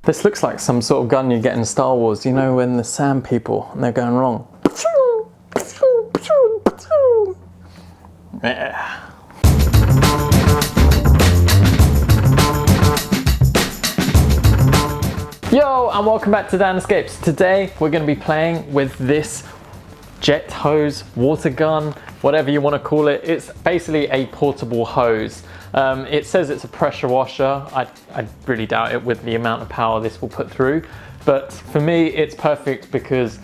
This looks like some sort of gun you get in Star Wars, you know, when the sand people and they're going wrong. Yeah. Yo, and welcome back to Dan Escapes. Today we're going to be playing with this jet hose, water gun, whatever you want to call it. It's basically a portable hose. It says it's a pressure washer. I really doubt it with the amount of power this will put through. But for me, it's perfect because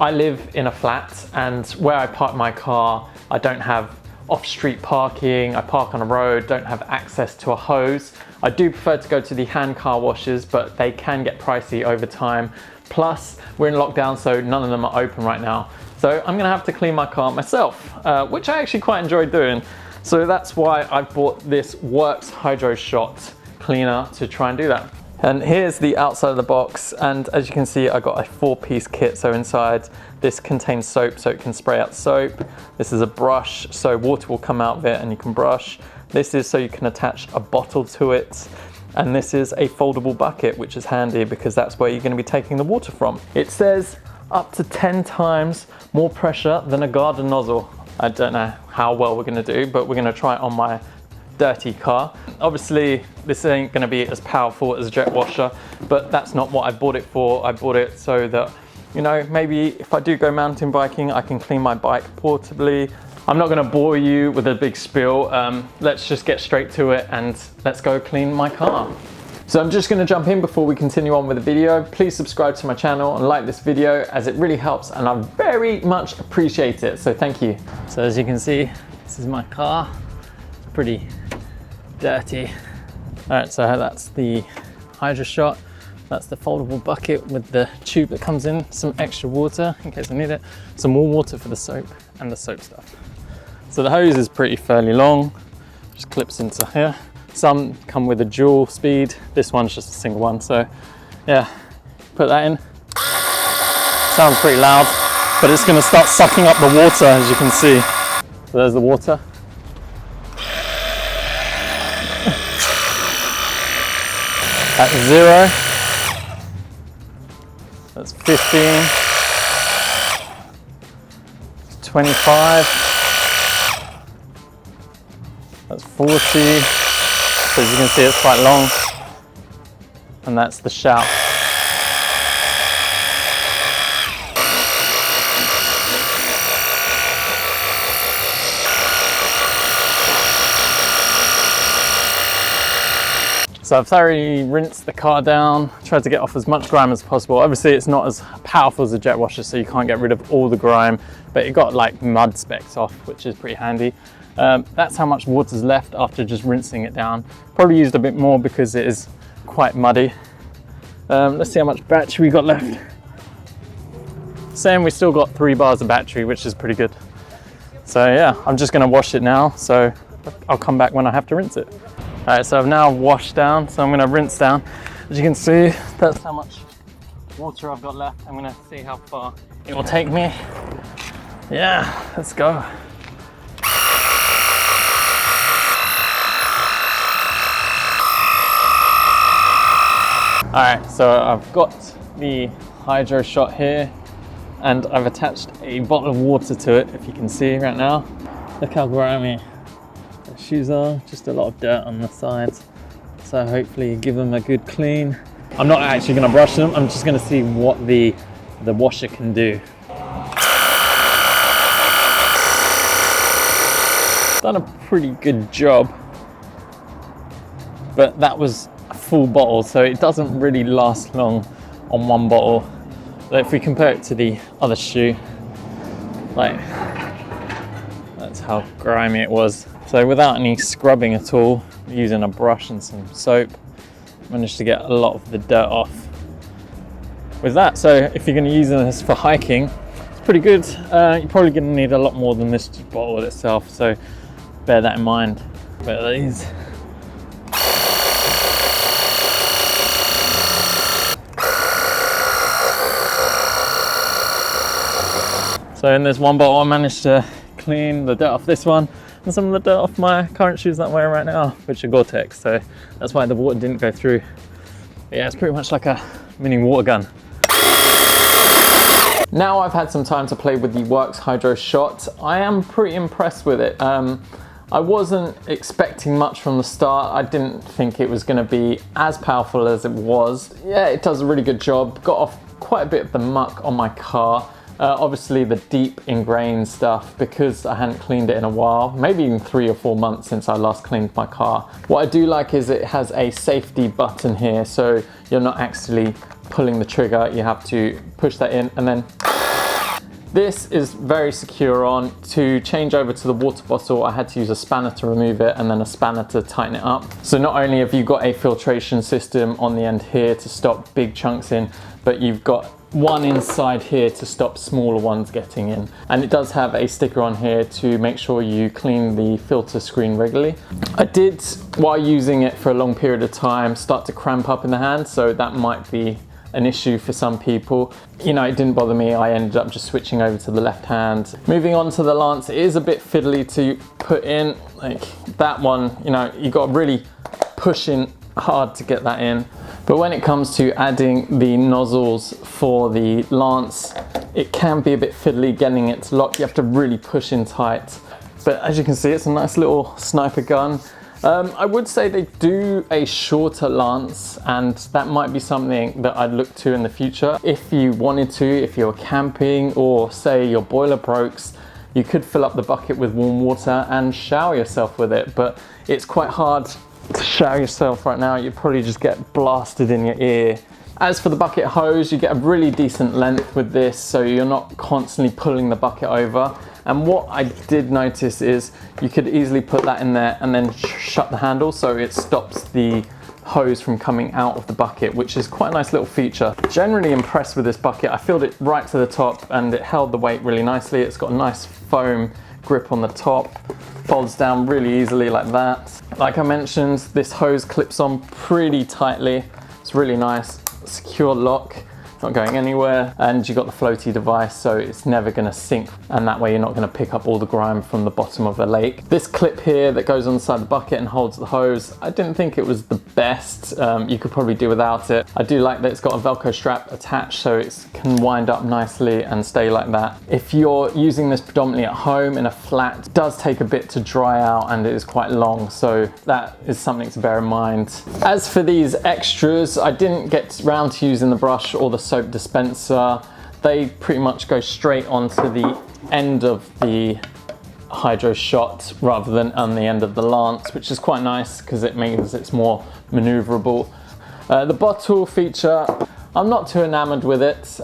I live in a flat, and where I park my car, I don't have off-street parking. I park on a road, don't have access to a hose. I do prefer to go to the hand car washes, but they can get pricey over time. Plus, we're in lockdown, so none of them are open right now. So I'm gonna have to clean my car myself, which I actually quite enjoy doing. So that's why I bought this Worx Hydroshot cleaner to try and do that. And here's the outside of the box, and as you can see, I got a 4-piece kit. So inside, this contains soap, so it can spray out soap. This is a brush, so water will come out of it and you can brush. This is so you can attach a bottle to it. And this is a foldable bucket, which is handy because that's where you're going to be taking the water from. It says up to 10 times more pressure than a garden nozzle. I don't know how well we're going to do, but we're going to try it on my dirty car. Obviously, this ain't going to be as powerful as a jet washer, but that's not what I bought it for. I bought it so that, you know, maybe if I do go mountain biking, I can clean my bike portably. I'm not going to bore you with a big spiel. Let's just get straight to it and let's go clean my car. So I'm just going to jump in before we continue on with the video. Please subscribe to my channel and like this video, as it really helps and I very much appreciate it. So thank you. So as you can see, this is my car. It's pretty dirty. All right, so that's the Hydroshot. That's the foldable bucket with the tube that comes in, some extra water in case I need it, some more water for the soap and the soap stuff. So the hose is fairly long, just clips into here. Some come with a dual speed. This one's just a single one. So yeah, put that in. Sounds pretty loud, but it's gonna start sucking up the water, as you can see. So there's the water. At 0, that's 15, 25, that's 40, so as you can see it's quite long, and that's the shout. So I've thoroughly rinsed the car down, tried to get off as much grime as possible. Obviously it's not as powerful as a jet washer, so you can't get rid of all the grime, but it got like mud specks off, which is pretty handy. That's how much water's left after just rinsing it down. Probably used a bit more because it is quite muddy. Let's see how much battery we got left. Saying we still got 3 bars of battery, which is pretty good. So yeah, I'm just gonna wash it now, so I'll come back when I have to rinse it. All right, so I've now washed down, so I'm gonna rinse down. As you can see, that's how much water I've got left. I'm gonna see how far it will take me. Yeah, let's go. All right, so I've got the Hydroshot here and I've attached a bottle of water to it, if you can see right now. Look how grimy the shoes are, just a lot of dirt on the sides. So hopefully give them a good clean. I'm not actually gonna brush them, I'm just gonna see what the washer can do. Done a pretty good job, but that was a full bottle, so it doesn't really last long on one bottle. But if we compare it to the other shoe, like, that's how grimy it was. So without any scrubbing at all, using a brush and some soap, managed to get a lot of the dirt off with that. So if you're going to use this for hiking, it's pretty good. You're probably going to need a lot more than this bottle itself, so bear that in mind. But these. So in this one bottle I managed to clean the dirt off this one and some of the dirt off my current shoes that I'm wearing right now, which are Gore-Tex, so that's why the water didn't go through. Yeah, it's pretty much like a mini water gun. Now I've had some time to play with the Worx Hydroshot. I am pretty impressed with it. I wasn't expecting much from the start. I didn't think it was going to be as powerful as it was. Yeah, it does a really good job. Got off quite a bit of the muck on my car. Obviously the deep ingrained stuff, because I hadn't cleaned it in a while, maybe even 3 or 4 months since I last cleaned my car. What I do like is it has a safety button here, so you're not actually pulling the trigger. You have to push that in and then this is very secure on. To change over to the water bottle, I had to use a spanner to remove it and then a spanner to tighten it up. So not only have you got a filtration system on the end here to stop big chunks in, but you've got one inside here to stop smaller ones getting in. And it does have a sticker on here to make sure you clean the filter screen regularly. I did, while using it for a long period of time, start to cramp up in the hand, so that might be an issue for some people. You know, it didn't bother me. I ended up just switching over to the left hand. Moving on to the lance, it is a bit fiddly to put in. Like that one, you know, you got to really push in hard to get that in. But when it comes to adding the nozzles for the lance, it can be a bit fiddly getting it to lock. You have to really push in tight. But as you can see, it's a nice little sniper gun. I would say they do a shorter lance, and that might be something that I'd look to in the future. If you wanted to, if you're camping or say your boiler breaks, you could fill up the bucket with warm water and shower yourself with it, but it's quite hard to shower yourself right now. You'd probably just get blasted in your ear. As for the bucket hose, you get a really decent length with this, so you're not constantly pulling the bucket over. And what I did notice is you could easily put that in there and then shut the handle, so it stops the hose from coming out of the bucket, which is quite a nice little feature. Generally impressed with this bucket. I filled it right to the top and it held the weight really nicely. It's got a nice foam grip on the top, folds down really easily like that. Like I mentioned, this hose clips on pretty tightly. It's really nice, secure lock. It's not going anywhere, and you got the floaty device, so it's never going to sink, and that way you're not going to pick up all the grime from the bottom of the lake. This clip here that goes on the side of the bucket and holds the hose, I didn't think it was the best. You could probably do without it. I do like that it's got a Velcro strap attached, so it can wind up nicely and stay like that. If you're using this predominantly at home in a flat, it does take a bit to dry out and it is quite long, so that is something to bear in mind. As for these extras, I didn't get round to using the brush or the soap dispenser. They pretty much go straight onto the end of the Hydroshot rather than on the end of the lance, which is quite nice because it means it's more maneuverable. The bottle feature, I'm not too enamored with it.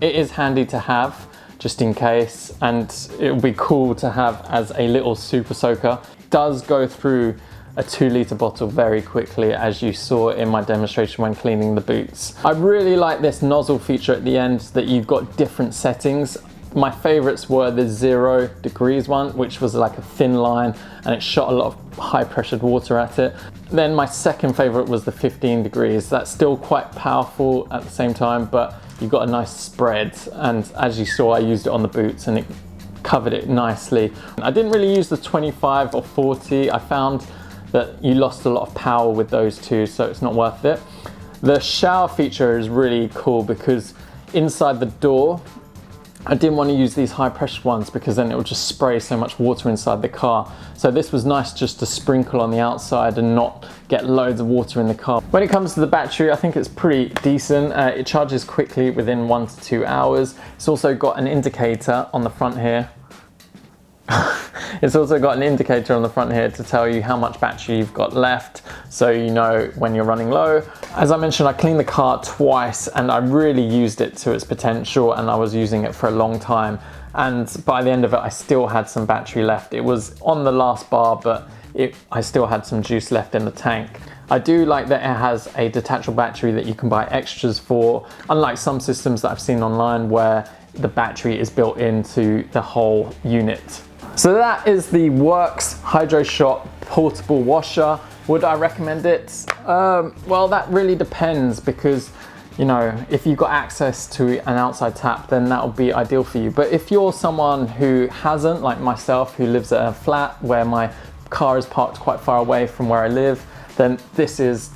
It is handy to have just in case, and it would be cool to have as a little super soaker. It does go through a 2-litre bottle very quickly, as you saw in my demonstration when cleaning the boots. I really like this nozzle feature at the end, that you've got different settings. My favorites were the 0 degrees one, which was like a thin line and it shot a lot of high pressured water at it. Then my second favorite was the 15 degrees. That's still quite powerful at the same time, but you've got a nice spread. And as you saw, I used it on the boots and it covered it nicely. I didn't really use the 25 or 40. I found that you lost a lot of power with those two, so it's not worth it. The shower feature is really cool because inside the door, I didn't want to use these high pressure ones because then it would just spray so much water inside the car. So this was nice just to sprinkle on the outside and not get loads of water in the car. When it comes to the battery, I think it's pretty decent. It charges quickly within 1 to 2 hours. It's also got an indicator on the front here. It's also got an indicator on the front here to tell you how much battery you've got left, so you know when you're running low. As I mentioned, I cleaned the car twice and I really used it to its potential, and I was using it for a long time, and by the end of it I still had some battery left. It was on the last bar, but I still had some juice left in the tank. I do like that it has a detachable battery that you can buy extras for, unlike some systems that I've seen online where the battery is built into the whole unit. So that is the Worx Hydroshot portable washer. Would I recommend it? Well, that really depends, because you know, if you've got access to an outside tap, then that would be ideal for you. But if you're someone who hasn't, like myself, who lives at a flat where my car is parked quite far away from where I live, then this is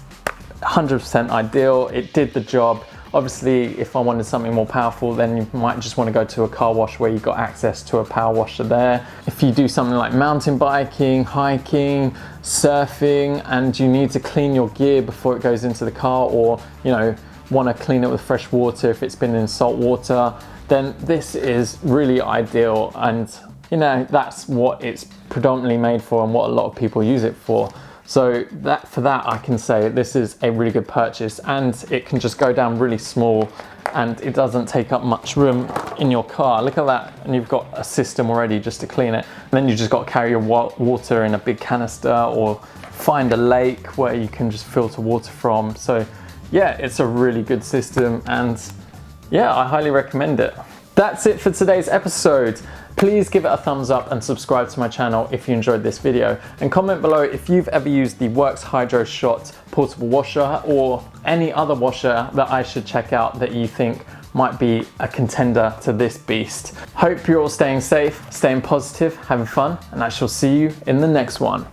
100% ideal. It did the job. Obviously, if I wanted something more powerful, then you might just want to go to a car wash where you've got access to a power washer there. If you do something like mountain biking, hiking, surfing, and you need to clean your gear before it goes into the car, or you know, want to clean it with fresh water if it's been in salt water, then this is really ideal. And you know, that's what it's predominantly made for and what a lot of people use it for. So for that I can say this is a really good purchase, and it can just go down really small and it doesn't take up much room in your car. Look at that, and you've got a system already just to clean it. And then you just got to carry your water in a big canister, or find a lake where you can just filter water from. So yeah, it's a really good system, and yeah, I highly recommend it. That's it for today's episode. Please give it a thumbs up and subscribe to my channel if you enjoyed this video, and comment below if you've ever used the Worx Hydroshot portable washer, or any other washer that I should check out that you think might be a contender to this beast. Hope you're all staying safe, staying positive, having fun, and I shall see you in the next one.